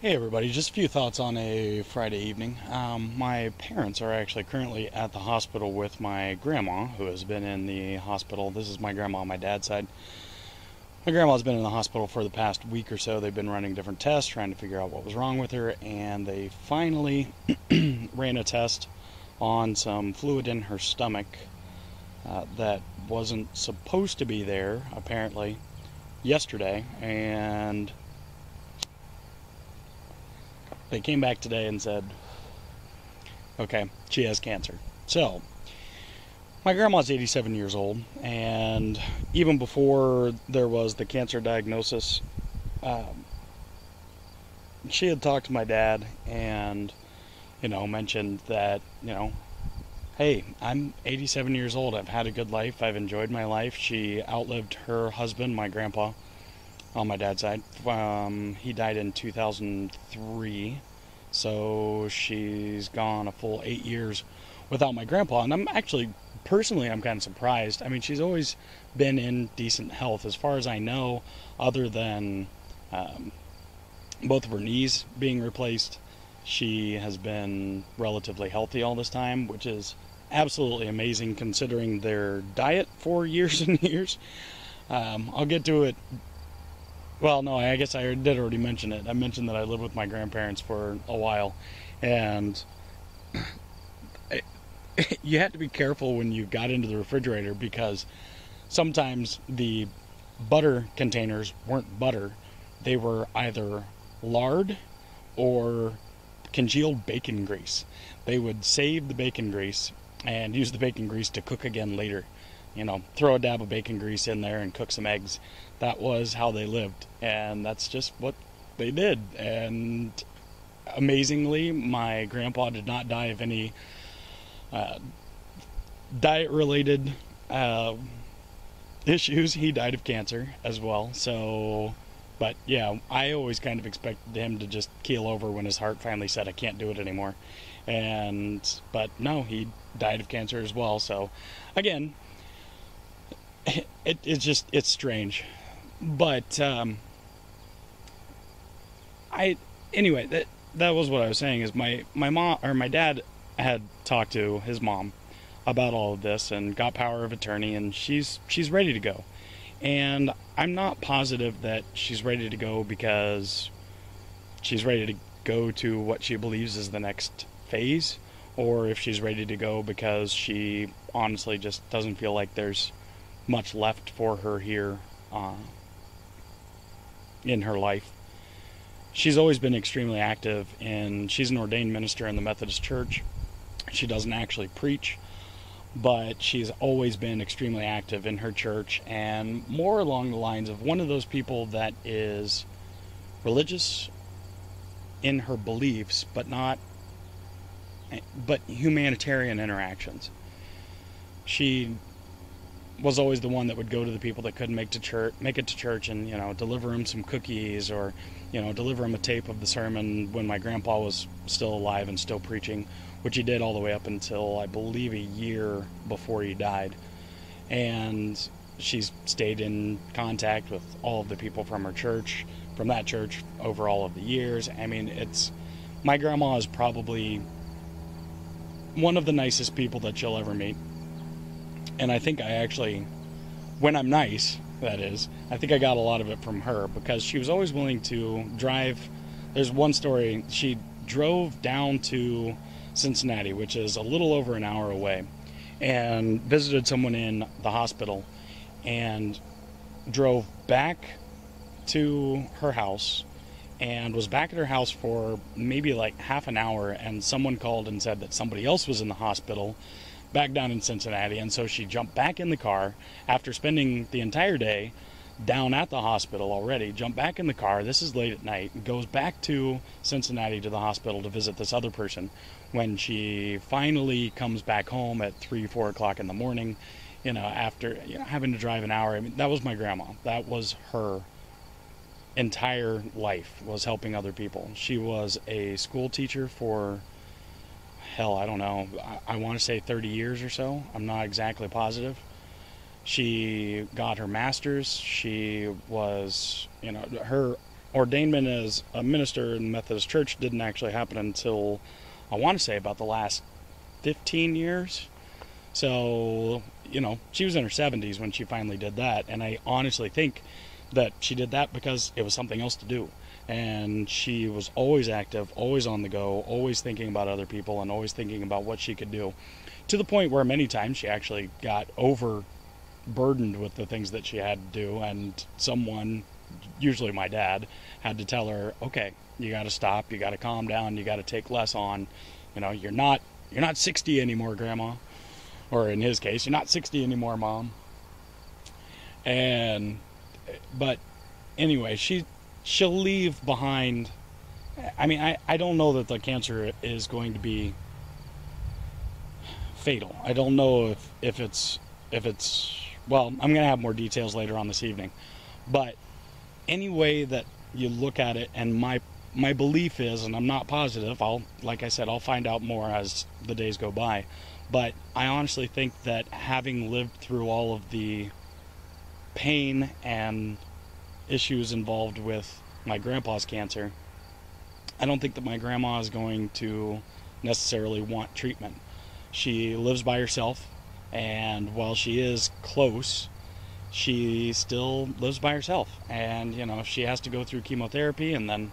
Hey everybody, just a few thoughts on a Friday evening. My parents are actually currently at the hospital with my grandma, who has been in the hospital. This is my grandma on my dad's side. My grandma's been in the hospital for the past week or so. They've been running different tests, trying to figure out what was wrong with her, and they finally ran a test on some fluid in her stomach that wasn't supposed to be there, apparently, yesterday, and they came back today and said, okay, she has cancer. So, my grandma's 87 years old, and even before there was the cancer diagnosis, um, she had talked to my dad and, mentioned that, hey, I'm 87 years old. I've had a good life. I've enjoyed my life. She outlived her husband, my grandpa, on my dad's side. He died in 2003, so she's gone a full 8 years without my grandpa. And I'm kind of surprised. I mean, she's always been in decent health, as far as I know, other than um, both of her knees being replaced. She has been relatively healthy all this time, which is absolutely amazing considering their diet for years and years. I'll get to it. Well, no, I guess I did already mention it. I mentioned that I lived with my grandparents for a while, and you had to be careful when you got into the refrigerator because sometimes the butter containers weren't butter. They were either lard or congealed bacon grease. They would save the bacon grease and use the bacon grease to cook again later. Throw a dab of bacon grease in there and cook some eggs. That was how they lived, and that's just what they did. And amazingly, my grandpa did not die of any uh, diet related issues. He died of cancer as well. So, but yeah, I always kind of expected him to just keel over when his heart finally said, I can't do it anymore. But no, he died of cancer as well. So, again, it's strange. But I anyway that was what I was saying is my mom or my dad had talked to his mom about all of this and got power of attorney, and she's ready to go. And I'm not positive that she's ready to go because she's ready to go to what she believes is the next phase, or if she's ready to go because she honestly just doesn't feel like there's much left for her here uh, in her life. She's always been extremely active, and she's an ordained minister in the Methodist Church. She doesn't actually preach, but she's always been extremely active in her church, and more along the lines of one of those people that is religious in her beliefs, but humanitarian interactions. She was always the one that would go to the people that couldn't make it to church, and deliver them some cookies, or deliver them a tape of the sermon when my grandpa was still alive and still preaching, which he did all the way up until I believe a year before he died. And she's stayed in contact with all of the people from her church, from that church, over all of the years. I mean, it's my grandma is probably one of the nicest people that you'll ever meet. And I think when I'm nice, that is, I think I got a lot of it from her because she was always willing to drive. There's one story, she drove down to Cincinnati, which is a little over an hour away, and visited someone in the hospital, and drove back to her house, and was back at her house for maybe like half an hour, and someone called and said that somebody else was in the hospital back down in Cincinnati. And so she jumped back in the car after spending the entire day down at the hospital already, jumped back in the car, this is late at night, goes back to Cincinnati to the hospital to visit this other person. When she finally comes back home at 3-4 o'clock in the morning, after having to drive an hour, I mean, that was my grandma. That was her entire life, was helping other people. She was a school teacher for, hell, I don't know, I want to say 30 years or so. I'm not exactly positive. She got her master's. She was, her ordainment as a minister in the Methodist Church didn't actually happen until, I want to say, about the last 15 years. So, she was in her 70s when she finally did that, and I honestly think that she did that because it was something else to do. And she was always active, always on the go, always thinking about other people, and always thinking about what she could do, to the point where many times she actually got overburdened with the things that she had to do, and someone, usually my dad, had to tell her, okay, you got to stop, you got to calm down, you got to take less on. You're not 60 anymore, Grandma. Or in his case, you're not 60 anymore, Mom. But anyway, she'll leave behind. I don't know that the cancer is going to be fatal. I don't know if it's well, I'm going to have more details later on this evening. But any way that you look at it, and my belief is, and I'm not positive, like I said, I'll find out more as the days go by, but I honestly think that having lived through all of the pain and issues involved with my grandpa's cancer, I don't think that my grandma is going to necessarily want treatment. She lives by herself, and while she is close, she still lives by herself. And if she has to go through chemotherapy, and then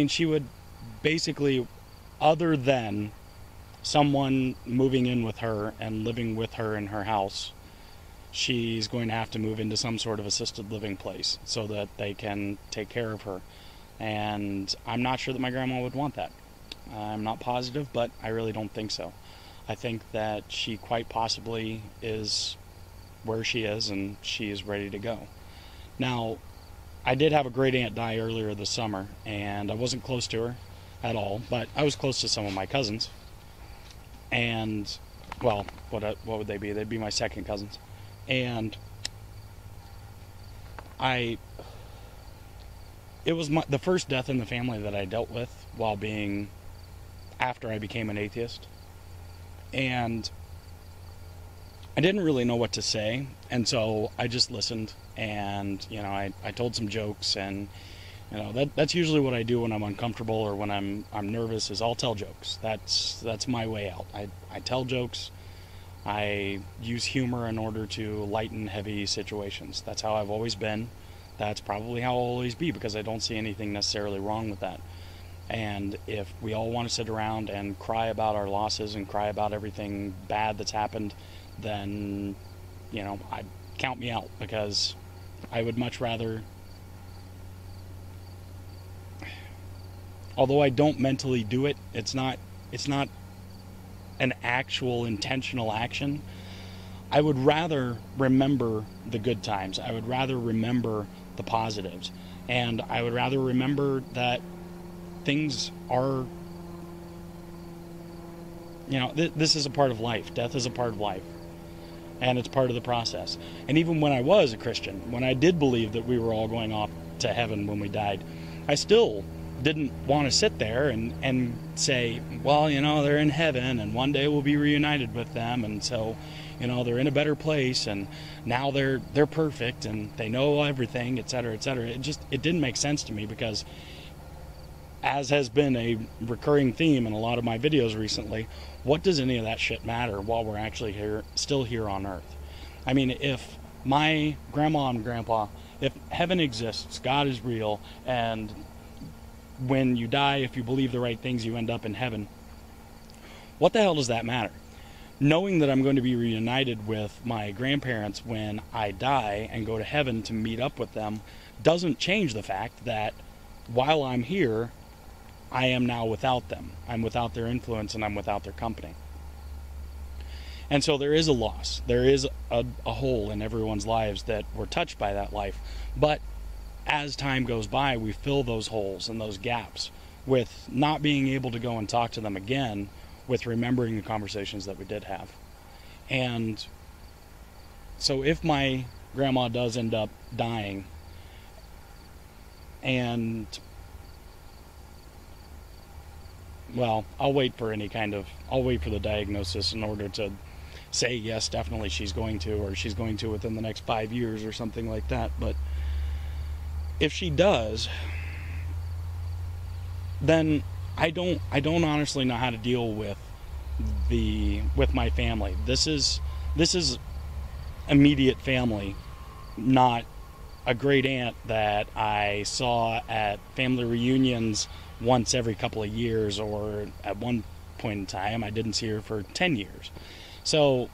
she would basically, other than someone moving in with her and living with her in her house, she's going to have to move into some sort of assisted living place so that they can take care of her. And I'm not sure that my grandma would want that. I'm not positive, but I really don't think so. I think that she quite possibly is where she is, and she is ready to go. Now, I did have a great aunt die earlier this summer, and I wasn't close to her at all, but I was close to some of my cousins. And, well, what would they be? They'd be my second cousins. And it was the first death in the family that I dealt with after I became an atheist. And I didn't really know what to say, and so I just listened, and I told some jokes, and that's usually what I do when I'm uncomfortable or when I'm nervous, is I'll tell jokes. That's my way out. I tell jokes. I use humor in order to lighten heavy situations. That's how I've always been. That's probably how I'll always be, because I don't see anything necessarily wrong with that. And if we all want to sit around and cry about our losses and cry about everything bad that's happened, then, I'd count me out, because I would much rather, although I don't mentally do it, it's not an actual intentional action. I would rather remember the good times. I would rather remember the positives. And I would rather remember that things are, this is a part of life. Death is a part of life. And it's part of the process. And even when I was a Christian, when I did believe that we were all going off to heaven when we died, I still didn't want to sit there and say, well, they're in heaven, and one day we'll be reunited with them, and so, they're in a better place, and now they're perfect, and they know everything, etc., etc. It didn't make sense to me, because, as has been a recurring theme in a lot of my videos recently, what does any of that shit matter while we're actually still here on Earth? If my grandma and grandpa, if heaven exists, God is real, and when you die, if you believe the right things, you end up in heaven, what the hell does that matter? Knowing that I'm going to be reunited with my grandparents when I die and go to heaven to meet up with them doesn't change the fact that while I'm here, I am now without them. I'm without their influence, and I'm without their company. And so there is a loss. There is a hole in everyone's lives that were touched by that life. But as time goes by, we fill those holes and those gaps with not being able to go and talk to them again, with remembering the conversations that we did have. And so if my grandma does end up dying, and, well, I'll wait for the diagnosis in order to say, yes, definitely she's going to, or she's going to within the next 5 years or something like that. But if she does, then I don't honestly know how to deal with my family. This is immediate family, not a great aunt that I saw at family reunions once every couple of years, or at one point in time I didn't see her for 10 years. So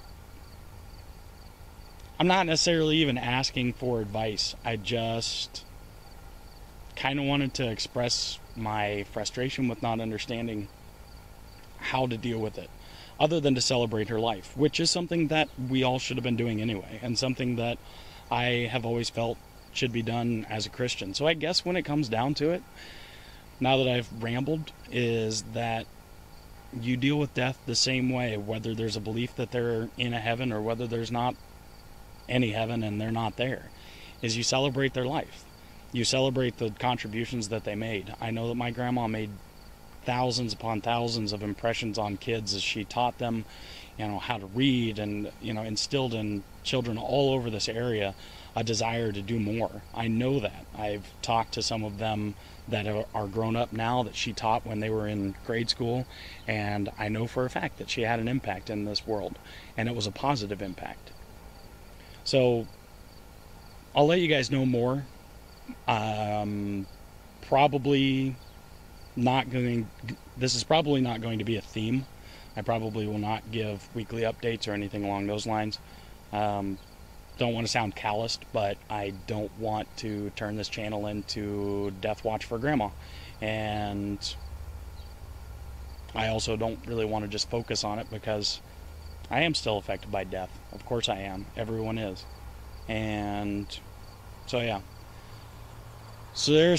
I'm not necessarily even asking for advice. I just kind of wanted to express my frustration with not understanding how to deal with it, other than to celebrate her life, which is something that we all should have been doing anyway, and something that I have always felt should be done as a Christian. So I guess when it comes down to it, now that I've rambled, is that you deal with death the same way, whether there's a belief that they're in a heaven or whether there's not any heaven and they're not there, is you celebrate their life. You celebrate the contributions that they made. I know that my grandma made thousands upon thousands of impressions on kids as she taught them, how to read, and, instilled in children all over this area a desire to do more. I know that. I've talked to some of them that are grown up now that she taught when they were in grade school, and I know for a fact that she had an impact in this world, and it was a positive impact. So I'll let you guys know more. This is probably not going to be a theme. I probably will not give weekly updates or anything along those lines. Don't want to sound calloused, but I don't want to turn this channel into Death Watch for Grandma. And I also don't really want to just focus on it, because I am still affected by death. Of course I am. Everyone is. And so yeah. So there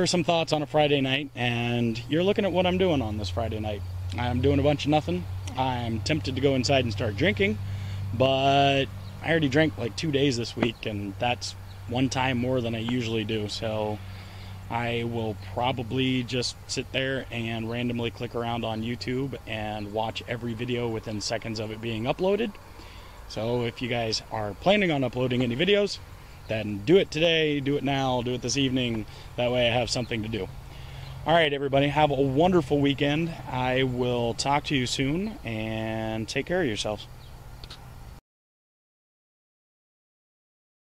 are some thoughts on a Friday night, and you're looking at what I'm doing on this Friday night. I'm doing a bunch of nothing. I'm tempted to go inside and start drinking, but I already drank like 2 days this week, and that's one time more than I usually do. So I will probably just sit there and randomly click around on YouTube and watch every video within seconds of it being uploaded. So if you guys are planning on uploading any videos, then do it today, do it now, do it this evening. That way I have something to do. All right, everybody, have a wonderful weekend. I will talk to you soon, and take care of yourselves.